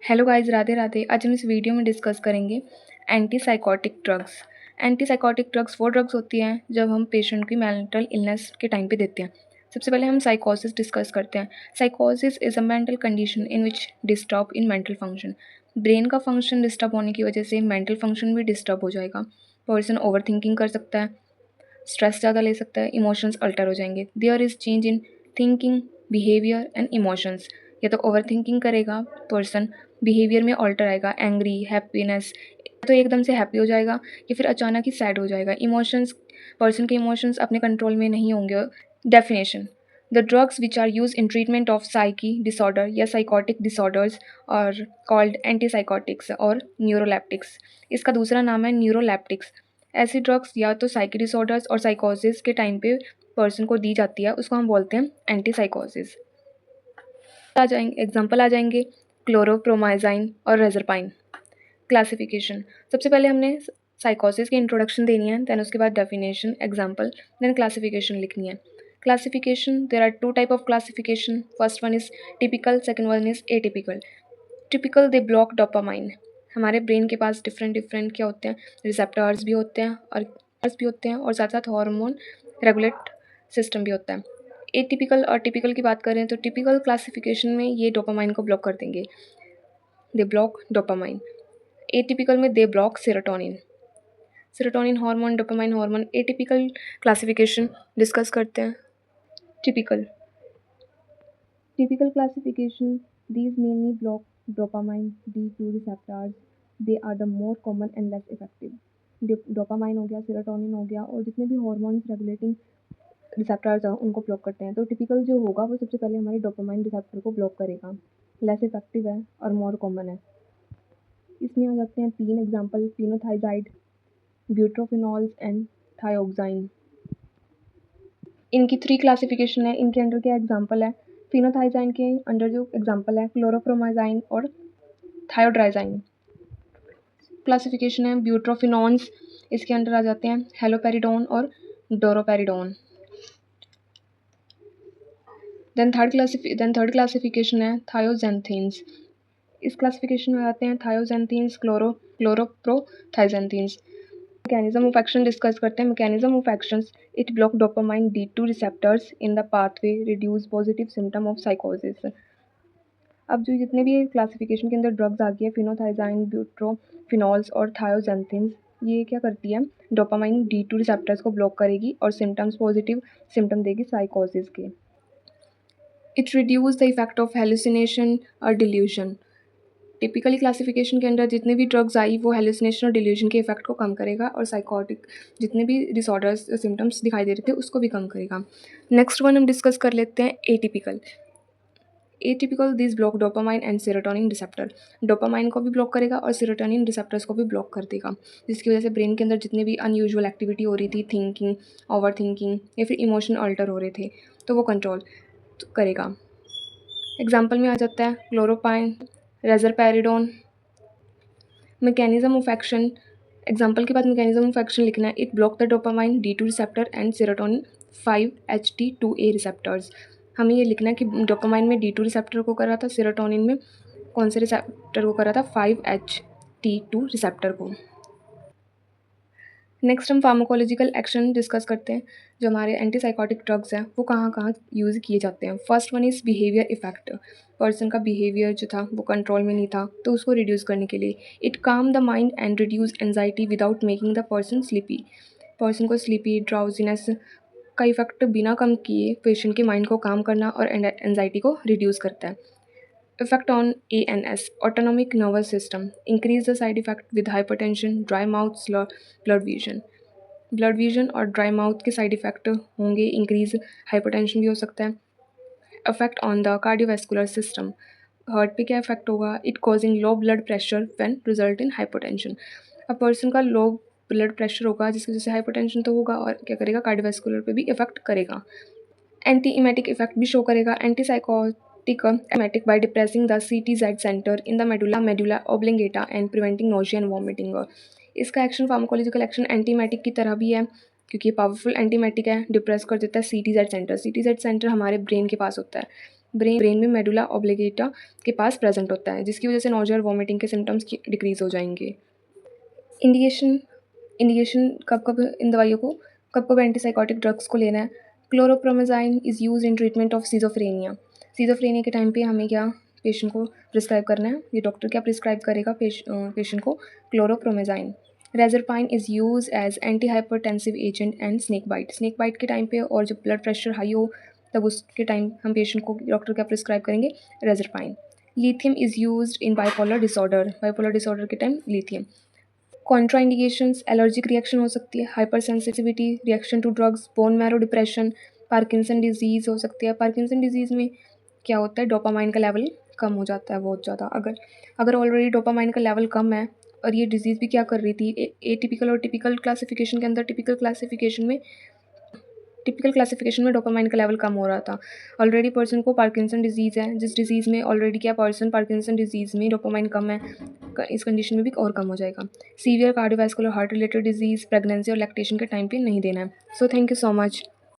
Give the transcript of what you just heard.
Hello guys, Radhe Radhe. आज हम इस वीडियो में डिस्कस करेंगे एंटीसाइकोटिक ड्रग्स। एंटीसाइकोटिक ड्रग्स वो ड्रग्स होती हैं जब हम पेशेंट की मेंटल इलनेस के टाइम पे देते हैं। सबसे पहले हम साइकोसिस डिस्कस करते हैं। साइकोसिस is a mental condition in which disturb in mental function. Brain का फंक्शन डिस्टर्ब होने की वजह से मेंटल फंक्शन भी डिस्टर्ब हो जाएगा। पर्सन ओवर थिंकिंग कर सकता है, स्ट्रेस ज़्यादा ले सकता है, इमोशंस अल्टर हो जाएंगे। There is change in thinking, behaviour and emotions. या तो ओवर थिंकिंग करेगा पर्सन, बिहेवियर में अल्टर आएगा, एंग्री, हैप्पीनेस, तो एकदम से हैप्पी हो जाएगा या फिर अचानक ही सैड हो जाएगा। इमोशंस, पर्सन के इमोशंस अपने कंट्रोल में नहीं होंगे। Definition: the drugs which are use in treatment of psyche disorder या psychotic disorders are called antipsychotics और न्यूरोलेप्टिक्स। इसका दूसरा नाम है न्यूरोलेप्टिक्स। ऐसी ड्रग्स या तो साइकी डिसऑर्डर्स और साइकोसिस के टाइम पे पर्सन को दी जाती है, उसको हम बोलते हैं एंटीसाइकोसिस। एग्जाम्पल आ जाएंगे क्लोरोप्रोमाइजाइन और रेजरपाइन। क्लासिफिकेशन: सबसे पहले हमने साइकोसिस की इंट्रोडक्शन देनी है, देन उसके बाद डेफिनेशन, एग्जाम्पल, देन क्लासिफिकेशन लिखनी है। Classification: there are two type of classification. First one is typical, second one is atypical. Typical, they block dopamine. हमारे ब्रेन के पास डिफरेंट डिफरेंट क्या होते हैं, रिसेप्टर्स भी होते हैं और साथ साथ हार्मोन रेगुलेट सिस्टम भी होता है। एटिपिकल और टिपिकल की बात करें तो टिपिकल क्लासिफिकेशन में ये डोपामाइन को ब्लॉक कर देंगे, दे ब्लॉक डोपामाइन। एटिपिकल में they block serotonin hormone, dopamine hormone. Atypical classification discuss करते हैं। Typical classification, these mainly block dopamine D2 receptors. They are the more common and less effective. Dopamine हो गया, serotonin हो गया और जितने भी हार्मोन्स रेगुलेटिंग रिसेप्टर्स हैं उनको ब्लॉक करते हैं। तो टिपिकल जो होगा वो सबसे पहले हमारे डोपामाइन रिसेप्टर को ब्लॉक करेगा, लेस इफेक्टिव है और मोर कॉमन है। इसमें आ जाते हैं 3 एग्जाम्पल: फिनोथाइजाइड, ब्यूट्रोफिनॉल्स एंड थायोक्साइन। इनकी 3 क्लासिफिकेशन है। इनके अंडर क्या एग्जाम्पल है? फिनोथाइजाइन के अंडर जो एग्जाम्पल है क्लोरोप्रोमाजाइन और थायोड्राइजाइन। क्लासिफिकेशन है ब्यूट्रोफिनॉन्स, इसके अंडर आ जाते हैं हेलोपेरिडोन और डोरोपेरिडोन। देन थर्ड क्लासिफिकेशन है थायोजेंथीन्स। इस क्लासिफिकेशन में आते हैं thioxanthenes, chloroprothixanthenes. Mechanism of action discuss करते हैं। Mechanism of actions: it block dopamine D2 receptors in the pathway, reduce positive symptom of साइकोसिस। अब जो जितने भी क्लासिफिकेशन के अंदर ड्रग्स आ गई है, फिनोथाइजाइन, ब्यूट्रोफिनॉल्स और थायोजेंथिन्स, ये क्या करती है? डोपामाइन D2 रिसेप्टर्स को ब्लॉक करेगी और सिम्टम्स पॉजिटिव सिम्टम देगी साइकोसिस के। It reduce the effect of hallucination और डिल्यूशन। टिपिकली क्लासिफिकेशन के अंदर जितने भी ड्रग्स आई वो हेलुसिनेशन और डिल्यूशन के इफेक्ट को कम करेगा और साइकोटिक जितने भी डिसऑर्डर्स सिम्टम्स दिखाई दे रहे थे उसको भी कम करेगा। नेक्स्ट वन हम डिस्कस कर लेते हैं atypical. Atypical, this block dopamine and serotonin receptor. Dopamine को भी ब्लॉक करेगा और सेरोटोनिन रिसेप्टर्स को भी ब्लॉक कर देगा, जिसकी वजह से ब्रेन के अंदर जितने भी अनयूजुअल एक्टिविटी हो रही थी, थिंकिंग, ओवर थिंकिंग या फिर इमोशन अल्टर हो रहे थे, तो वो कंट्रोल करेगा। एग्जाम्पल में आ जाता है क्लोरोपाइन, रेजरपैरिडोन। मैकेनिज्म ऑफ एक्शन: एग्जाम्पल के बाद मैकेनिज्म ऑफ एक्शन लिखना है। It block the dopamine D2 receptor and serotonin 5-HT2A receptors. हमें ये लिखना है कि डोपामाइन में D2 रिसेप्टर को कर रहा था, सेरोटोनिन में कौन से रिसेप्टर को कर रहा था? 5-HT2 रिसेप्टर को। नेक्स्ट हम फार्माकोलॉजिकल एक्शन डिस्कस करते हैं। जो हमारे एंटीसाइकोटिक ड्रग्स हैं वो कहाँ कहाँ यूज़ किए जाते हैं। First one is behaviour effect. Person का बिहेवियर जो था वो कंट्रोल में नहीं था, तो उसको रिड्यूस करने के लिए इट काम the mind and reduce anxiety without making the person sleepy. Person को स्लीपी, ड्राउजीनेस का इफेक्ट बिना कम किए पेशेंट के माइंड को काम करना और एंजाइटी को रिड्यूस करता है। Effect on ANS, autonomic nervous system, increase the side effect with hypertension, dry mouth, blood vision. Blood vision और ड्राई माउथ के साइड इफ़ेक्ट होंगे, इंक्रीज हाइपरटेंशन भी हो सकता है। Affect on the cardiovascular system, heart पे क्या इफेक्ट होगा? It causing low blood pressure when result in hypertension. अब पर्सन का लो ब्लड प्रेशर होगा जिसकी वजह से हाइपरटेंशन तो होगा और क्या करेगा? कार्डियोवैस्कुलर पे भी इफेक्ट करेगा। एंटी इमेटिक इफेक्ट भी शो करेगा। Antipsychotic emetic by depressing the CTZ center in the medulla oblongata and preventing nausea and vomiting। इसका एक्शन फार्माकोलॉजिकल एक्शन एंटीमेटिक की तरह भी है क्योंकि ये पावरफुल एंटीमेटिक है, डिप्रेस कर देता है CTZ सेंटर। CTZ सेंटर हमारे ब्रेन के पास होता है। ब्रेन में मेडुला ऑब्लिगेटा के पास प्रेजेंट होता है, जिसकी वजह से नोजिया और वॉमिटिंग के सिम्टम्स डिक्रीज हो जाएंगे। इंडिकेशन इंडिकेशन कब कब इन दवाइयों को कब कब एंटीसाइकोटिक ड्रग्स को लेना है। Chlorpromazine is use in treatment of schizophrenia. Schizophrenia के टाइम पे हमें क्या पेशेंट को प्रिस्क्राइब करना है, ये डॉक्टर क्या प्रिस्क्राइब करेगा पेशेंट को, chlorpromazine. Reserpine is use as anti hypertensive agent and snake bite के टाइम पे और जब ब्लड प्रेशर हाई हो तब उसके टाइम हम पेशेंट को डॉक्टर क्या प्रिस्क्राइब करेंगे, reserpine. Lithium is use in bipolar disorder के time lithium. Contraindications allergic reaction हो सकती है, hypersensitivity, reaction to drugs, bone marrow depression, Parkinson disease हो सकती है। पार्किंसन डिजीज़ में क्या होता है, डोपामाइन का लेवल कम हो जाता है बहुत ज़्यादा। अगर ऑलरेडी डोपामाइन का लेवल कम है और ये डिजीज़ भी क्या कर रही थी, एटिपिकल और टिपिकल क्लासिफिकेशन के अंदर, टिपिकल क्लासिफिकेशन में डोपामाइन का लेवल कम हो रहा था। ऑलरेडी पर्सन को पार्किंसन डिजीज़ है, जिस डिजीज़ में ऑलरेडी क्या पर्सन पार्किंसन डिजीज़ में डोपामाइन कम है, इस कंडीशन में भी और कम हो जाएगा। Severe cardiovascular heart related disease pregnancy और लैक्टेशन के टाइम पे नहीं देना है। So thank you so much.